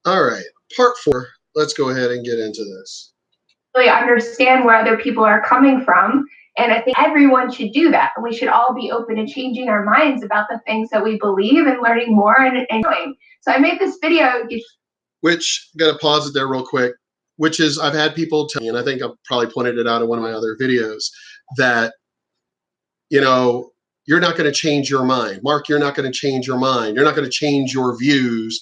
All right, part 4. Let's go ahead and get into this. Really understand where other people are coming from. And I think everyone should do that. We should all be open to changing our minds about the things that we believe and learning more and doing. So I made this video. Which, got to pause it there real quick, which is I've had people tell me, and I think I've probably pointed it out in one of my other videos, that, you're not going to change your mind. Mark, you're not going to change your mind. You're not going to change your views,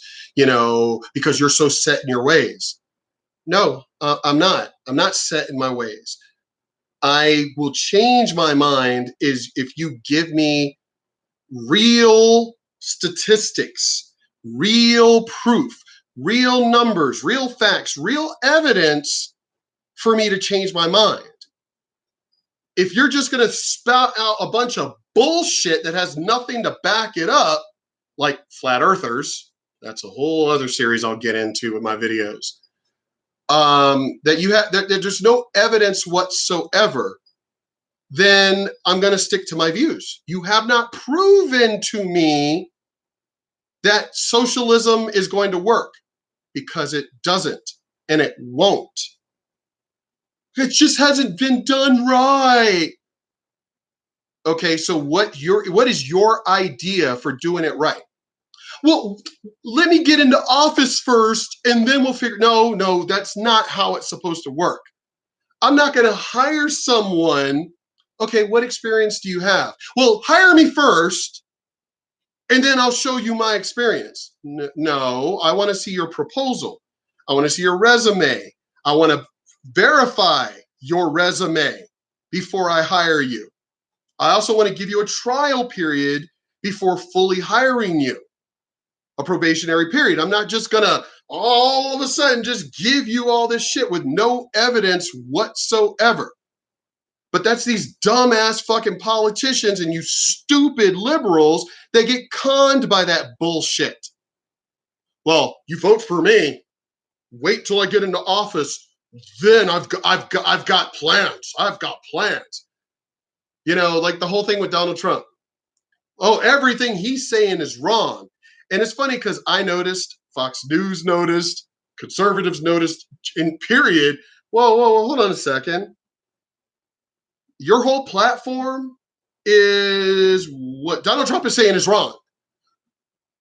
because you're so set in your ways. No, I'm not. I'm not set in my ways. I will change my mind is if you give me real statistics, real proof, real numbers, real facts, real evidence for me to change my mind. If you're just going to spout out a bunch of bullshit that has nothing to back it up, like flat earthers, that's a whole other series I'll get into with my videos. That there's no evidence whatsoever, then I'm going to stick to my views. You have not proven to me that socialism is going to work, because it doesn't, and it won't. It just hasn't been done right. Okay, so what is your idea for doing it right? Well, let me get into office first, and then we'll figure. No, that's not how it's supposed to work. I'm not going to hire someone. Okay, what experience do you have? Well, hire me first, and then I'll show you my experience. No, I want to see your proposal. I want to see your resume. I want to verify your resume before I hire you. I also want to give you a trial period before fully hiring you, a probationary period. I'm not just going to all of a sudden just give you all this shit with no evidence whatsoever. But that's these dumbass fucking politicians and you stupid liberals that get conned by that bullshit. Well, you vote for me. Wait till I get into office. Then I've got plans. I've got plans. Like the whole thing with Donald Trump. Oh, everything he's saying is wrong. And it's funny because I noticed, Fox News noticed, conservatives noticed, in period. Whoa, hold on a second. Your whole platform is what Donald Trump is saying is wrong.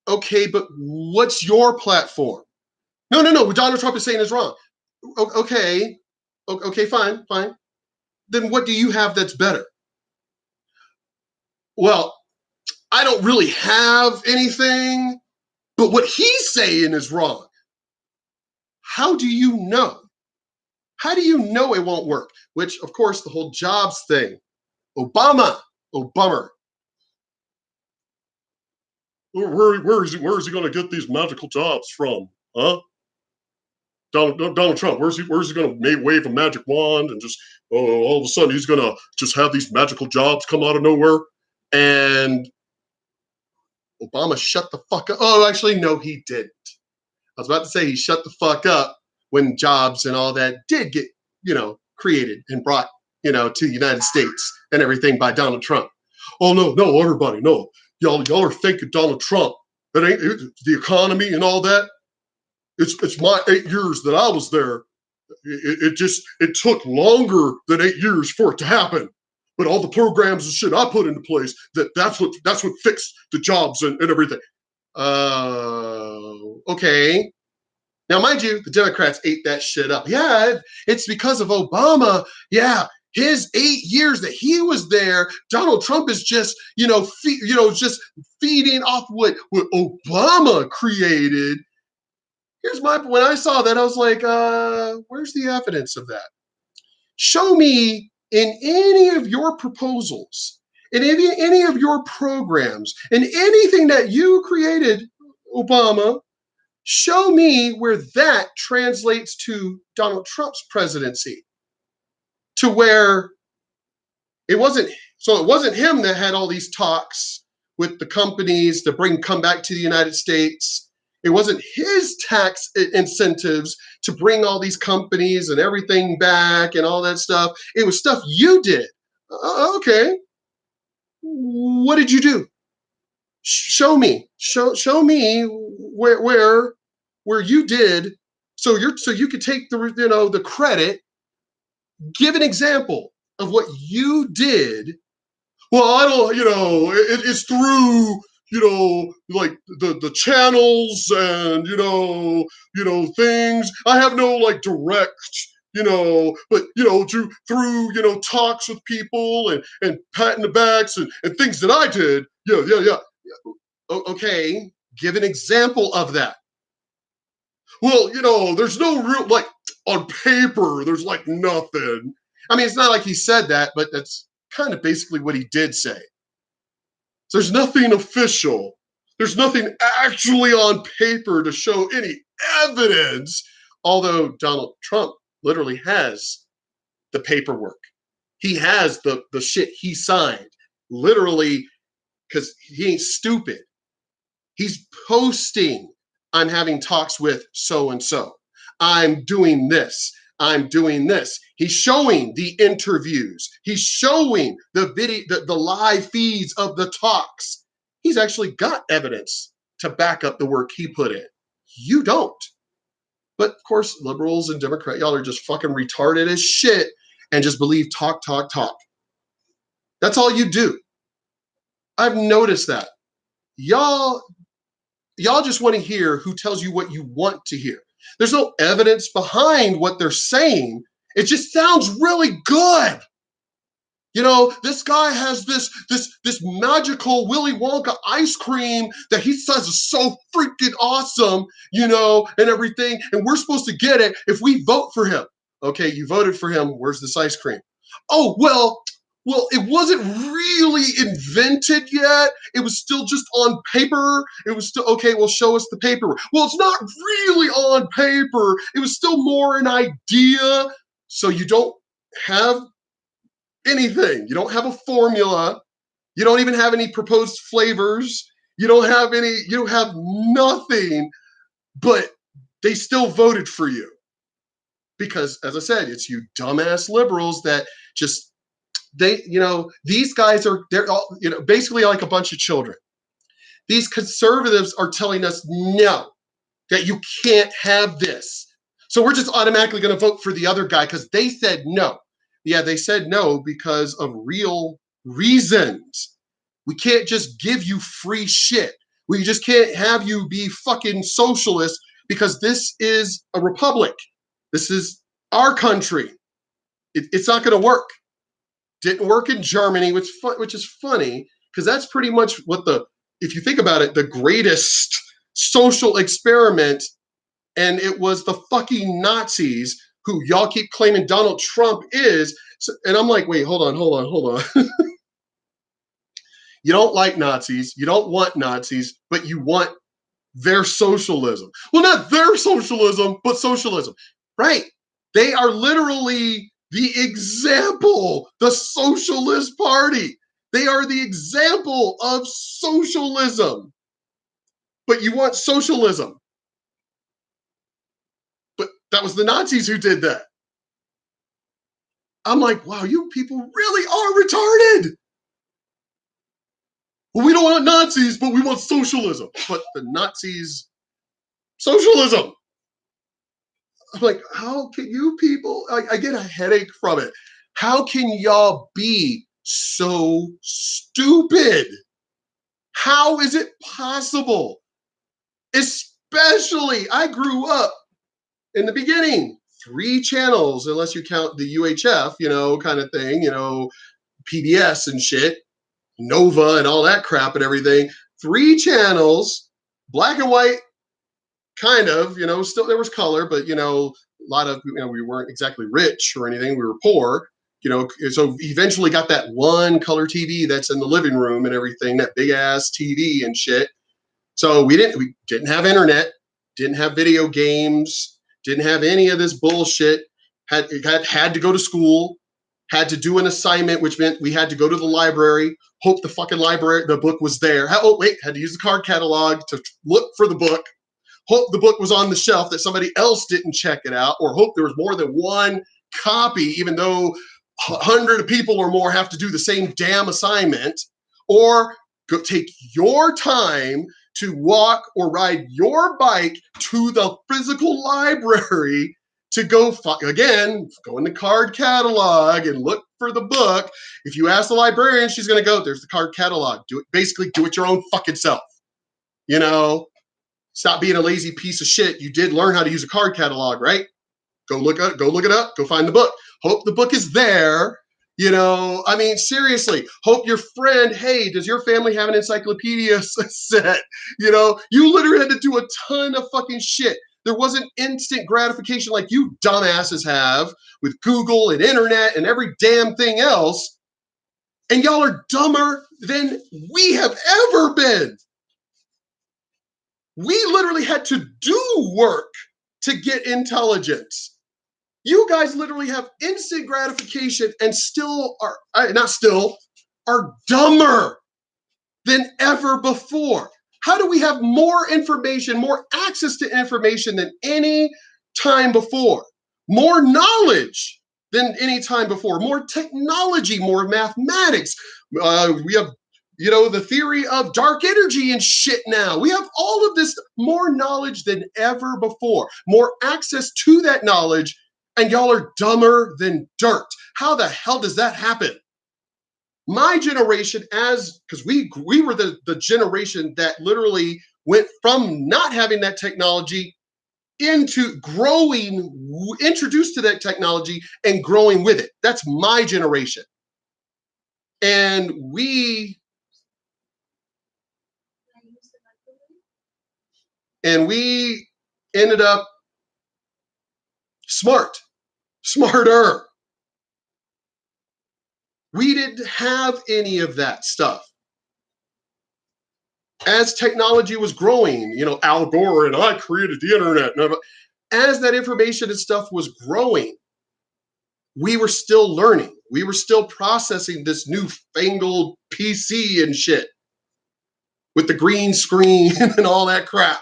Okay, but what's your platform? No, what Donald Trump is saying is wrong. Okay, fine. Then what do you have that's better? Well, I don't really have anything, but what he's saying is wrong. How do you know? How do you know it won't work? Which, of course, the whole jobs thing. Obama. Where is he going to get these magical jobs from? Huh? Donald Trump, where's he going to wave a magic wand and just all of a sudden he's going to just have these magical jobs come out of nowhere? And Obama shut the fuck up. Oh, actually, no, he didn't. I was about to say he shut the fuck up when jobs and all that did get, created and brought, to the United States and everything by Donald Trump. Oh, no, everybody, no. Y'all are thinking Donald Trump. It ain't the economy and all that. It's my 8 years that I was there. It took longer than 8 years for it to happen. But all the programs and shit I put into place, that's what fixed the jobs and everything. Okay. Now, mind you, the Democrats ate that shit up. Yeah, it's because of Obama. Yeah, his 8 years that he was there, Donald Trump is just, just feeding off what Obama created. When I saw that, I was like, where's the evidence of that? Show me in any of your proposals, in any of your programs, in anything that you created, Obama, show me where that translates to Donald Trump's presidency, to where it wasn't him that had all these talks with the companies to come back to the United States. It wasn't his tax incentives to bring all these companies and everything back and all that stuff. It was stuff you did. Okay. What did you do? Show me. Show me where where you did, so you could take the credit, give an example of what you did. Well, I don't, it's through, like the channels and, things. I have no like direct, but, through, talks with people and patting the backs and things that I did. Yeah. Okay. Give an example of that. Well, there's no real, like on paper, there's like nothing. I mean, it's not like he said that, but that's kind of basically what he did say. So there's nothing official. There's nothing actually on paper to show any evidence, although Donald Trump literally has the paperwork. He has the shit he signed, literally, because he ain't stupid. He's posting, I'm having talks with so-and-so. I'm doing this. I'm doing this. He's showing the interviews. He's showing the video, the live feeds of the talks. He's actually got evidence to back up the work he put in. You don't. But of course, liberals and Democrats, y'all are just fucking retarded as shit and just believe talk. That's all you do. I've noticed that. Y'all just want to hear who tells you what you want to hear. There's no evidence behind what they're saying. It just sounds really good. This guy has this magical Willy Wonka ice cream that he says is so freaking awesome, and everything. And we're supposed to get it if we vote for him. Okay, you voted for him. Where's this ice cream? Oh, well, it wasn't really invented yet. It was still just on paper. It was still, okay, well, show us the paper. Well, it's not really on paper. It was still more an idea. So you don't have anything. You don't have a formula. You don't even have any proposed flavors. You don't have nothing, but they still voted for you. Because, as I said, it's you dumbass liberals that just, these guys they're all, basically like a bunch of children. These conservatives are telling us no, that you can't have this. So we're just automatically going to vote for the other guy because they said no. Yeah, they said no because of real reasons. We can't just give you free shit. We just can't have you be fucking socialist because this is a republic. This is our country. It's not going to work. Didn't work in Germany, which is funny because that's pretty much what if you think about it, the greatest social experiment, and it was the fucking Nazis who y'all keep claiming Donald Trump is. So, and I'm like, wait, hold on. You don't like Nazis, you don't want Nazis, but you want their socialism. Well, not their socialism, but socialism, right? They are literally the example, the Socialist Party. They are the example of socialism. But you want socialism. But that was the Nazis who did that. I'm like, wow, you people really are retarded. Well, we don't want Nazis, but we want socialism. But the Nazis, socialism. I'm like, how can you people, I get a headache from it. How can y'all be so stupid? How is it possible? Especially, I grew up in the beginning, 3 channels, unless you count the UHF, kind of thing, PBS and shit, Nova and all that crap and everything. 3 channels, black and white, kind of, still there was color, but, a lot of, we weren't exactly rich or anything. We were poor, so eventually got that one color TV that's in the living room and everything, that big ass TV and shit. So we didn't have internet, didn't have video games, didn't have any of this bullshit. Had to go to school, had to do an assignment, which meant we had to go to the library, hope the fucking the book was there. Had to use the card catalog to look for the book, hope the book was on the shelf, that somebody else didn't check it out, or hope there was more than one copy, even though 100 of people or more have to do the same damn assignment, or go take your time to walk or ride your bike to the physical library to go, again, go in the card catalog and look for the book. If you ask the librarian, she's going to go, there's the card catalog. Do it, basically do it your own fucking self. You know, stop being a lazy piece of shit. You did learn how to use a card catalog, right? Go look it up, go find the book. Hope the book is there. You know, I mean, seriously, hope your friend, hey, does your family have an encyclopedia set? You know, you literally had to do a ton of fucking shit. There wasn't instant gratification like you dumbasses have with Google and internet and every damn thing else. And y'all are dumber than we have ever been. We literally had to do work to get intelligence. You guys literally have instant gratification and still are, are dumber than ever before. How do we have more information, more access to information than any time before? More knowledge than any time before, more technology, more mathematics. We have, you know, the theory of dark energy and shit now. We have all of this, more knowledge than ever before, more access to that knowledge, and y'all are dumber than dirt. How the hell does that happen? My generation, because we were the generation that literally went from not having that technology into growing, introduced to that technology and growing with it. That's my generation. And we ended up smarter. We didn't have any of that stuff. As technology was growing, you know, Al Gore and I created the internet. As that information and stuff was growing, we were still learning. We were still processing this newfangled PC and shit with the green screen and all that crap.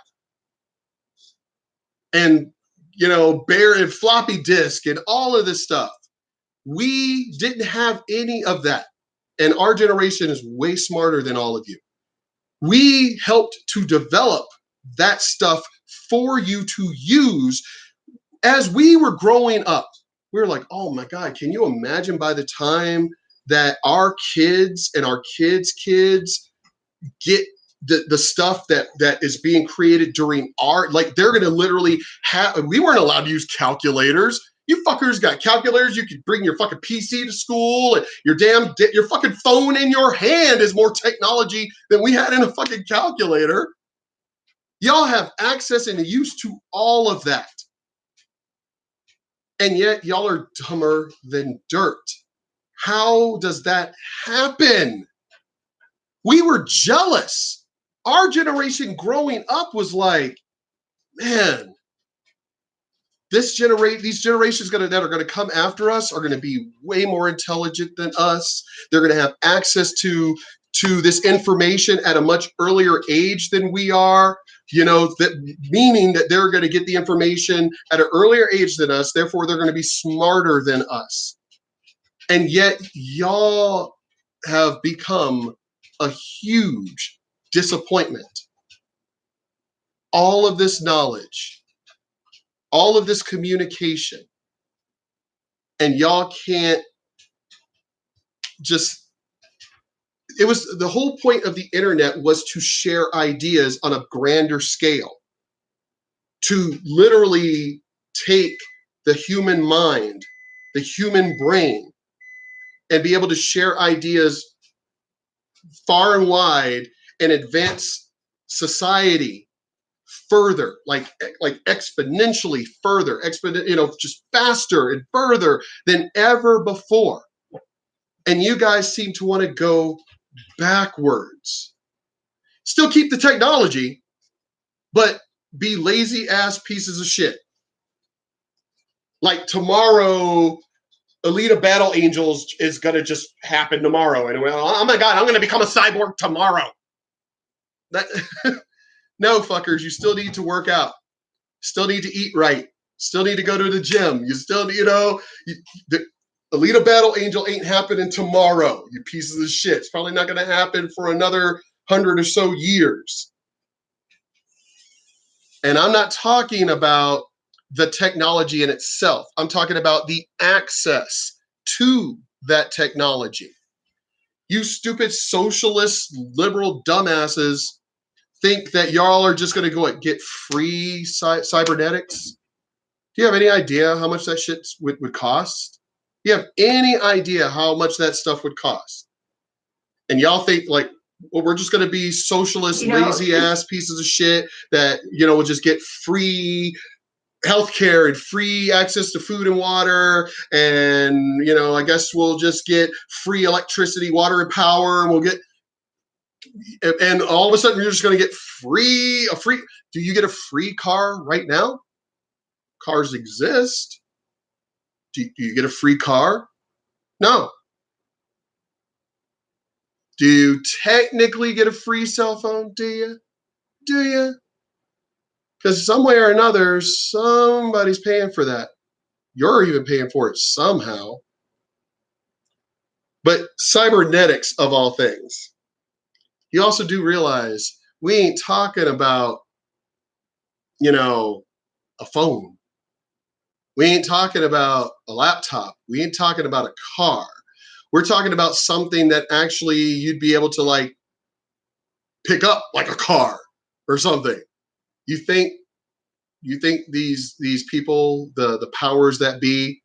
And, you know, bare and floppy disk and all of this stuff. We didn't have any of that. And our generation is way smarter than all of you. We helped to develop that stuff for you to use. As we were growing up, we were like, oh my God, can you imagine by the time that our kids and our kids' kids get the stuff that is being created during our, like they're going to literally have, we weren't allowed to use calculators. You fuckers got calculators. You could bring your fucking PC to school and your fucking phone in your hand is more technology than we had in a fucking calculator. Y'all have access and use to all of that. And yet y'all are dumber than dirt. How does that happen? We were jealous. Our generation growing up was like, man, these generations that are going to come after us are going to be way more intelligent than us. They're going to have access to this information at a much earlier age than we are. You know, that meaning that they're going to get the information at an earlier age than us. Therefore, they're going to be smarter than us. And yet, y'all have become a huge disappointment. All of this knowledge, all of this communication, and y'all can't just, it was the whole point of the internet was to share ideas on a grander scale, to literally take the human mind, the human brain, and be able to share ideas far and wide and advance society further, like exponentially further, just faster and further than ever before. And you guys seem to want to go backwards. Still keep the technology, but be lazy ass pieces of shit. Like tomorrow, Alita Battle Angels is going to just happen tomorrow. And oh my God, I'm going to become a cyborg tomorrow. That no, fuckers, you still need to work out. Still need to eat right. Still need to go to the gym. You still, the Alita Battle Angel ain't happening tomorrow, you pieces of shit. It's probably not going to happen for another 100 or so years. And I'm not talking about the technology in itself. I'm talking about the access to that technology. You stupid socialist, liberal dumbasses think that y'all are just going to go and get free cybernetics. Do you have any idea how much that shit would cost? Do you have any idea how much that stuff would cost? And y'all think like, well, we're just going to be socialist, lazy ass pieces of shit that, will just get free healthcare and free access to food and water. And, I guess we'll just get free electricity, water, and power. And we'll get, and all of a sudden you're just going to get do you get a free car right now? Cars exist. Do you get a free car? No. Do you technically get a free cell phone? Do you? Do you? Because some way or another, somebody's paying for that. You're even paying for it somehow. But cybernetics, of all things, you also do realize we ain't talking about, a phone. We ain't talking about a laptop. We ain't talking about a car. We're talking about something that actually you'd be able to like pick up like a car or something. You think these people, the powers that be,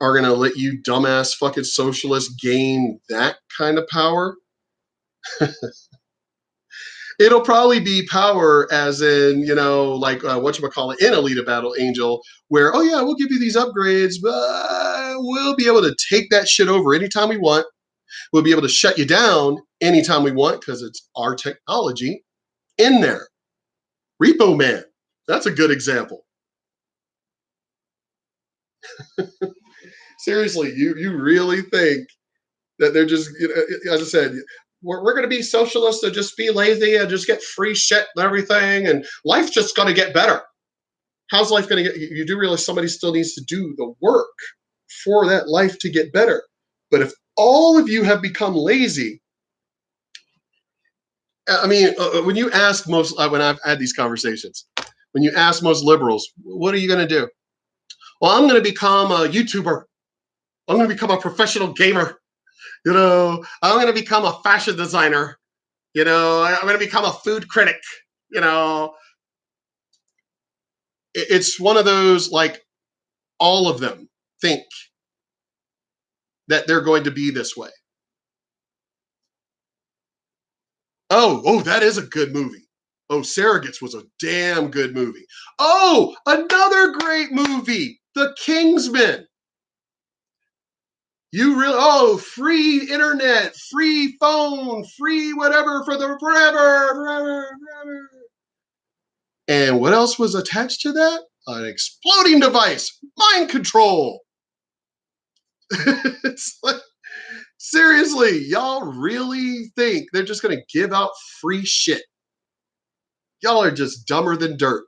are gonna let you dumbass fucking socialists gain that kind of power? It'll probably be power as in, like whatchamacallit, in Alita Battle Angel, where, oh yeah, we'll give you these upgrades, but we'll be able to take that shit over anytime we want. We'll be able to shut you down anytime we want because it's our technology in there. Repo Man, that's a good example. Seriously, you really think that they're just, as I said, we're going to be socialists and just be lazy and just get free shit and everything, and life's just going to get better. How's life going to get? You do realize somebody still needs to do the work for that life to get better. But if all of you have become lazy, I mean, when you ask most, when I've had these conversations, when you ask most liberals, what are you going to do? Well, I'm going to become a YouTuber. I'm going to become a professional gamer. I'm going to become a fashion designer. I'm going to become a food critic. It's one of those, like, all of them think that they're going to be this way. Oh, that is a good movie. Oh, Surrogates was a damn good movie. Oh, another great movie, The Kingsman. Free internet, free phone, free whatever for the forever. And what else was attached to that? An exploding device, mind control. It's like, seriously, y'all really think they're just going to give out free shit? Y'all are just dumber than dirt,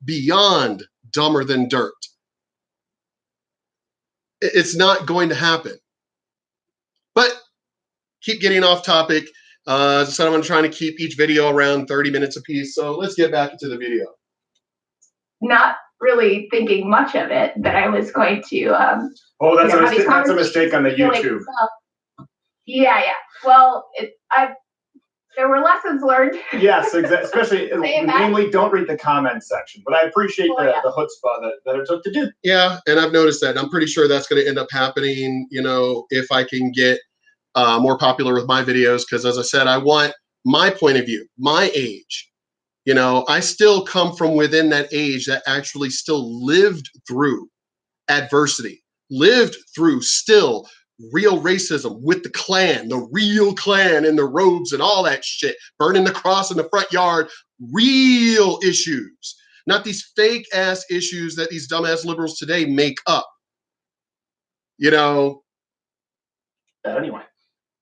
beyond dumber than dirt. It's not going to happen. But keep getting off topic. As I said, I'm trying to keep each video around 30 minutes apiece. So let's get back into the video. Not really thinking much of it, that I was going to. That's a mistake on the YouTube. Yeah. Well, there were lessons learned. Yes, exactly. Especially, namely, don't read the comment section. But I appreciate the chutzpah that it took to do. Yeah, and I've noticed that. And I'm pretty sure that's going to end up happening, if I can get more popular with my videos. Because as I said, I want my point of view, my age. I still come from within that age that actually still lived through adversity, lived through still real racism with the Klan, the real Klan and the robes and all that shit, burning the cross in the front yard, real issues, not these fake ass issues that these dumbass liberals today make up. Anyway.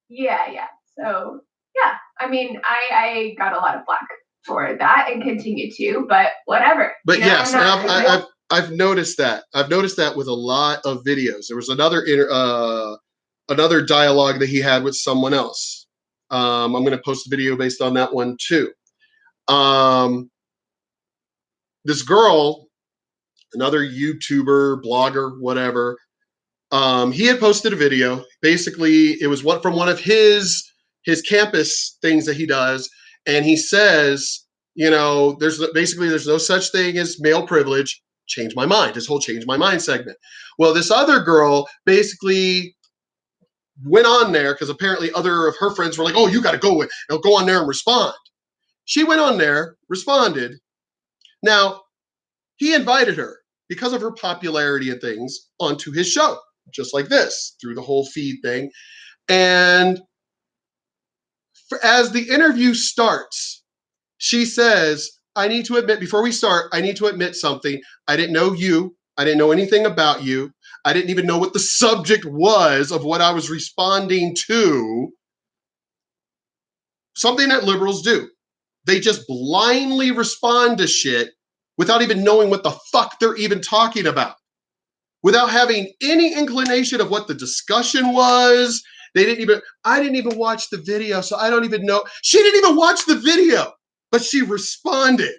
Yeah. So, yeah, I mean, I got a lot of flack for that and continue to, but whatever. But yes, I've noticed that. I've noticed that with a lot of videos. There was another dialogue that he had with someone else. I'm going to post a video based on that one too. this girl, another YouTuber, blogger, whatever, he had posted a video. Basically, it was from one of his campus things that he does, and he says, you know, there's no such thing as male privilege. Change my mind. His whole change my mind segment. Well, this other girl basically went on there because apparently other of her friends were like, "Oh, you got to go on there and respond." She went on there, responded. Now, he invited her because of her popularity and things onto his show, just like this, through the whole feed thing. And as the interview starts, she says, before we start, I need to admit something. I didn't know you. I didn't know anything about you. I didn't even know what the subject was of what I was responding to. Something that liberals do. They just blindly respond to shit without even knowing what the fuck they're even talking about. Without having any inclination of what the discussion was. I didn't even watch the video, so I don't even know. She didn't even watch the video, but she responded.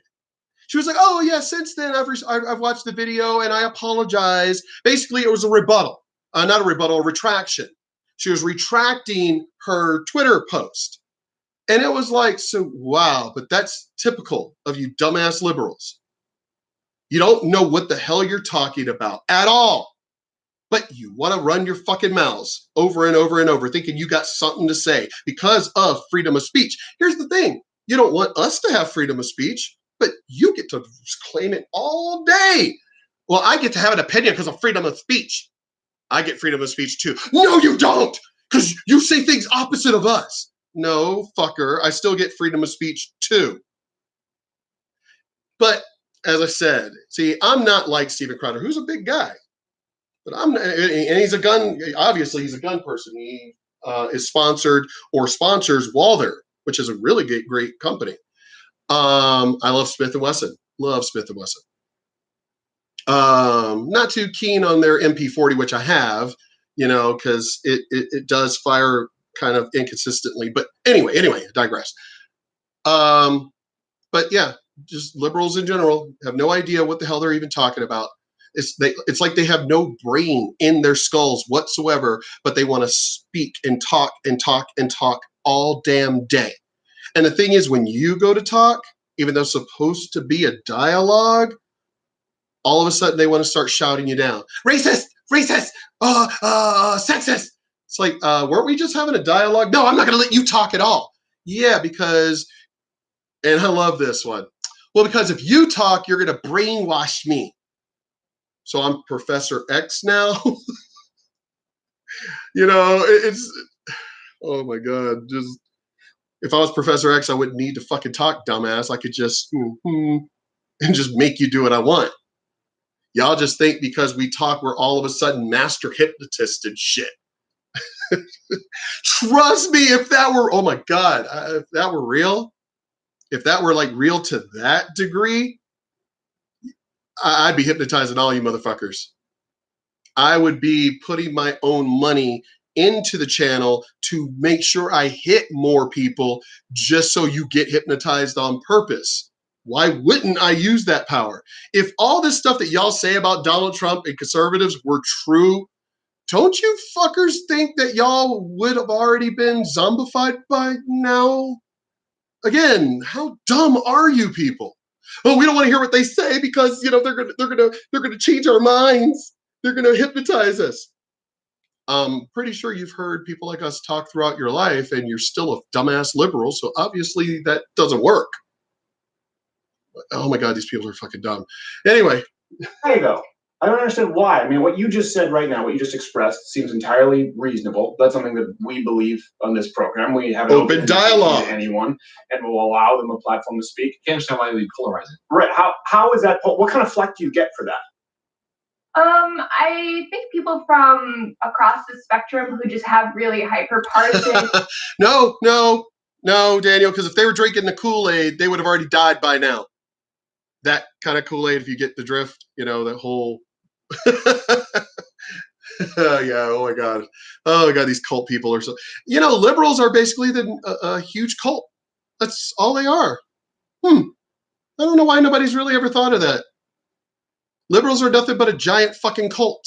She was like, "Oh yeah, since then I've watched the video and I apologize." Basically, it was a rebuttal, not a rebuttal, a retraction. She was retracting her Twitter post. And it was like, so wow, but that's typical of you dumbass liberals. You don't know what the hell you're talking about at all. But you want to run your fucking mouths over and over and over, thinking you got something to say because of freedom of speech. Here's the thing. You don't want us to have freedom of speech, but you get to claim it all day. Well, I get to have an opinion because of freedom of speech. I get freedom of speech too. No, you don't, because you say things opposite of us. No, fucker, I still get freedom of speech too. But as I said, see, I'm not like Steven Crowder, who's a big guy. But and he's a gun, obviously he's a gun person. He is sponsored or sponsors Walther, which is a really great company. I love Smith & Wesson. Love Smith & Wesson. Not too keen on their MP40, which I have, you know, because it does fire kind of inconsistently. But anyway, I digress. But yeah, just liberals in general have no idea what the hell they're even talking about. It's like they have no brain in their skulls whatsoever, but they want to speak and talk and talk and talk all damn day. And the thing is, when you go to talk, even though it's supposed to be a dialogue, all of a sudden they want to start shouting you down. Racist, sexist. It's like, weren't we just having a dialogue? No, I'm not going to let you talk at all. Yeah, because, and I love this one. Well, because if you talk, you're going to brainwash me. So I'm Professor X now. You know, it's, oh my God. Just, if I was Professor X, I wouldn't need to fucking talk, dumbass. I could just, and just make you do what I want. Y'all just think because we talk, we're all of a sudden master hypnotists and shit. Trust me, if that were, oh my God, if that were real, if that were like real to that degree, I'd be hypnotizing all you motherfuckers. I would be putting my own money into the channel to make sure I hit more people just so you get hypnotized on purpose. Why wouldn't I use that power? If all this stuff that y'all say about Donald Trump and conservatives were true, don't you fuckers think that y'all would have already been zombified by now? Again, how dumb are you people? Oh, we don't want to hear what they say because, you know, they're gonna change our minds. They're gonna hypnotize us. I'm pretty sure you've heard people like us talk throughout your life, and you're still a dumbass liberal. So obviously that doesn't work. Oh my God, these people are fucking dumb. Anyway. Hey, though. I don't understand why. I mean, what you just said right now, what you just expressed, seems entirely reasonable. That's something that we believe on this program. We have an open dialogue to anyone, and we'll allow them a platform to speak. Can't understand why we polarize it. Right? How is that? What kind of fleck do you get for that? I think people from across the spectrum who just have really hyper partisan. No, Daniel, because if they were drinking the Kool-Aid, they would have already died by now. That kind of Kool-Aid, if you get the drift, you know, that whole. Yeah, oh my God. Oh my God, these cult people are so. You know, liberals are basically a huge cult. That's all they are. I don't know why nobody's really ever thought of that. Liberals are nothing but a giant fucking cult.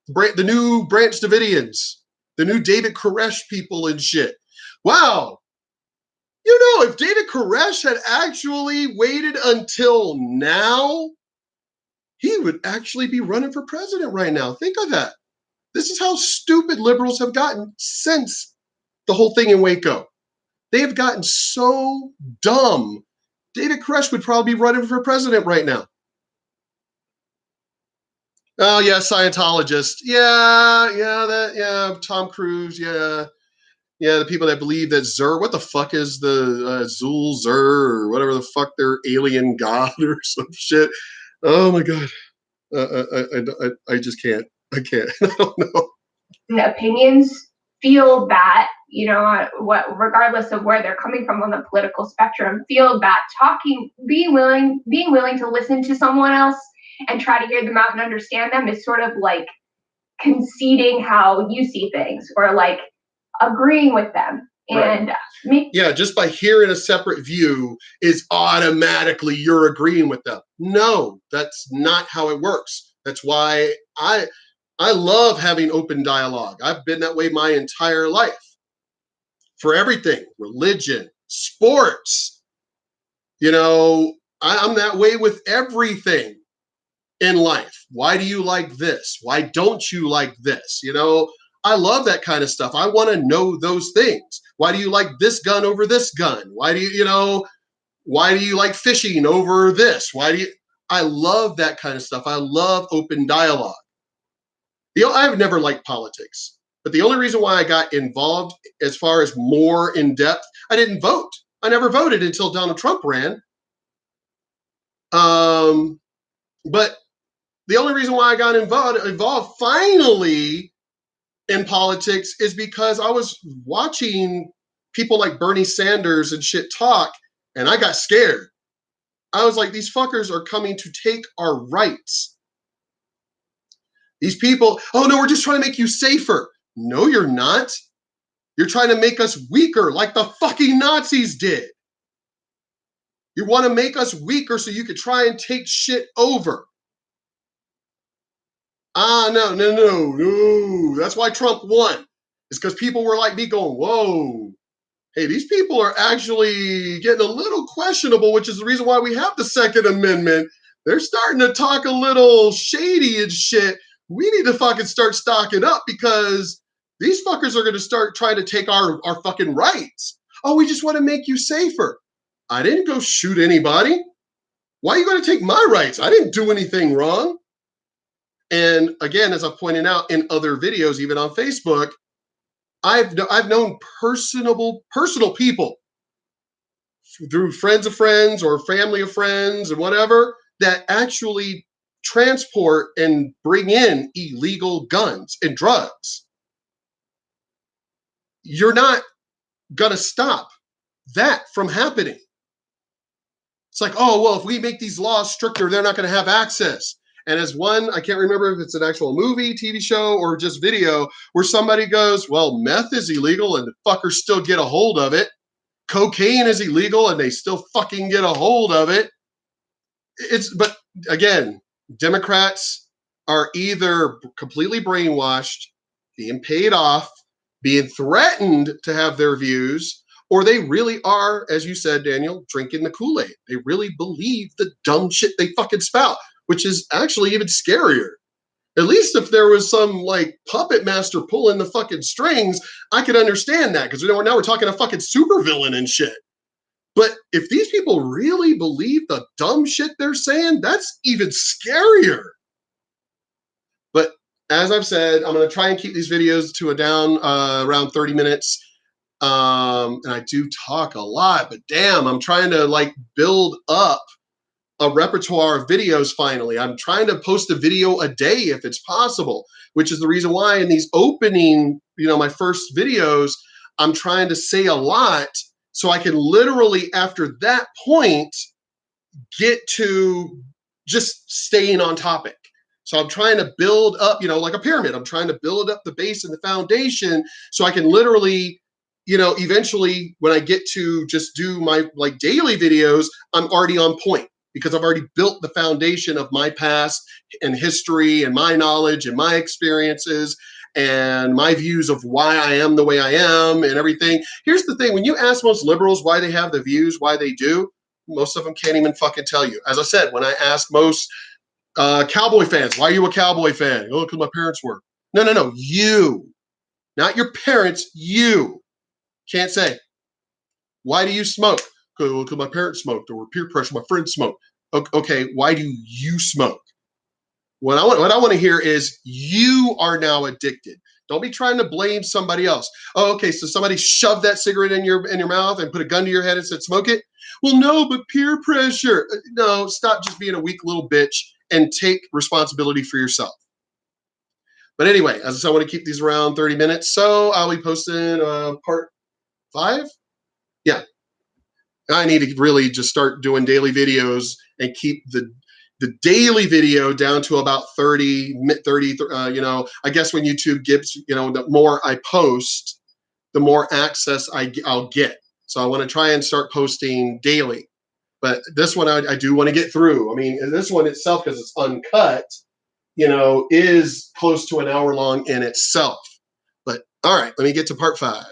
The new Branch Davidians, the new David Koresh people and shit. Wow. You know, if David Koresh had actually waited until now, he would actually be running for president right now. Think of that. This is how stupid liberals have gotten since the whole thing in Waco. They have gotten so dumb. David Koresh would probably be running for president right now. Oh yeah, Scientologist. Yeah, Tom Cruise. Yeah, the people that believe that what the fuck is the Zul Zur or whatever the fuck their alien god or some shit. Oh my god, I just can't. I can't. I don't know. Opinions feel that, you know, regardless of where they're coming from on the political spectrum, feel that being willing to listen to someone else and try to hear them out and understand them is sort of like conceding how you see things, or like agreeing with them. And yeah, just by hearing a separate view is automatically you're agreeing with them. No, that's not how it works. That's why I love having open dialogue. I've been that way my entire life. For everything, religion, sports, you know, I'm that way with everything in life. Why do you like this? Why don't you like this? You know, I love that kind of stuff. I want to know those things. Why do you like this gun over this gun? Why do you like fishing over this? I love that kind of stuff. I love open dialogue. I've never liked politics, but the only reason why I got involved as far as more in depth, I didn't vote. I never voted until Donald Trump ran. But the only reason why I got involved finally in politics is because I was watching people like Bernie Sanders and shit talk, and I got scared. I was like, these fuckers are coming to take our rights. These people, oh no, we're just trying to make you safer. No, you're not. You're trying to make us weaker like the fucking Nazis did. You want to make us weaker so you could try and take shit over. No. That's why Trump won. It's because people were like me going, whoa, hey, these people are actually getting a little questionable, which is the reason why we have the Second Amendment. They're starting to talk a little shady and shit. We need to fucking start stocking up because these fuckers are going to start trying to take our fucking rights. Oh, we just want to make you safer. I didn't go shoot anybody. Why are you going to take my rights? I didn't do anything wrong. And again, as I pointed out in other videos, even on Facebook, I've known personal people through friends of friends or family of friends and whatever that actually transport and bring in illegal guns and drugs. You're not going to stop that from happening. It's like, oh, well, if we make these laws stricter, they're not going to have access. And as one, I can't remember if it's an actual movie, TV show, or just video, where somebody goes, well, meth is illegal and the fuckers still get a hold of it. Cocaine is illegal and they still fucking get a hold of it. But again, Democrats are either completely brainwashed, being paid off, being threatened to have their views, or they really are, as you said, Daniel, drinking the Kool-Aid. They really believe the dumb shit they fucking spout, which is actually even scarier. At least if there was some like puppet master pulling the fucking strings, I could understand that, because now we're talking a fucking supervillain and shit. But if these people really believe the dumb shit they're saying, that's even scarier. But as I've said, I'm going to try and keep these videos to around 30 minutes. And I do talk a lot, but damn, I'm trying to like build up a repertoire of videos finally. I'm trying to post a video a day if it's possible, which is the reason why in these opening, my first videos, I'm trying to say a lot so I can literally, after that point, get to just staying on topic. So I'm trying to build up, like a pyramid. I'm trying to build up the base and the foundation so I can literally, you know, eventually when I get to just do my like daily videos, I'm already on point because I've already built the foundation of my past and history and my knowledge and my experiences and my views of why I am the way I am and everything. Here's the thing. When you ask most liberals why they have the views, why they do, most of them can't even fucking tell you. As I said, when I ask most cowboy fans, why are you a cowboy fan? Oh, because my parents were. No, you. Not your parents, you. Can't say. Why do you smoke? Because my parents smoked, or peer pressure, my friends smoked. Okay, why do you smoke? What I want to hear is you are now addicted. Don't be trying to blame somebody else. Oh, okay, so somebody shoved that cigarette in your mouth and put a gun to your head and said, smoke it? Well, no, but peer pressure. No, stop just being a weak little bitch and take responsibility for yourself. But anyway, as I said, I want to keep these around 30 minutes. So I'll be posting part 5. Yeah. I need to really just start doing daily videos and keep the daily video down to about 30, you know, I guess when YouTube gives, you know, the more I post, the more access I'll get. So I want to try and start posting daily. But this one I do want to get through. I mean, this one itself, because it's uncut, you know, is close to an hour long in itself. But all right, let me get to part 5.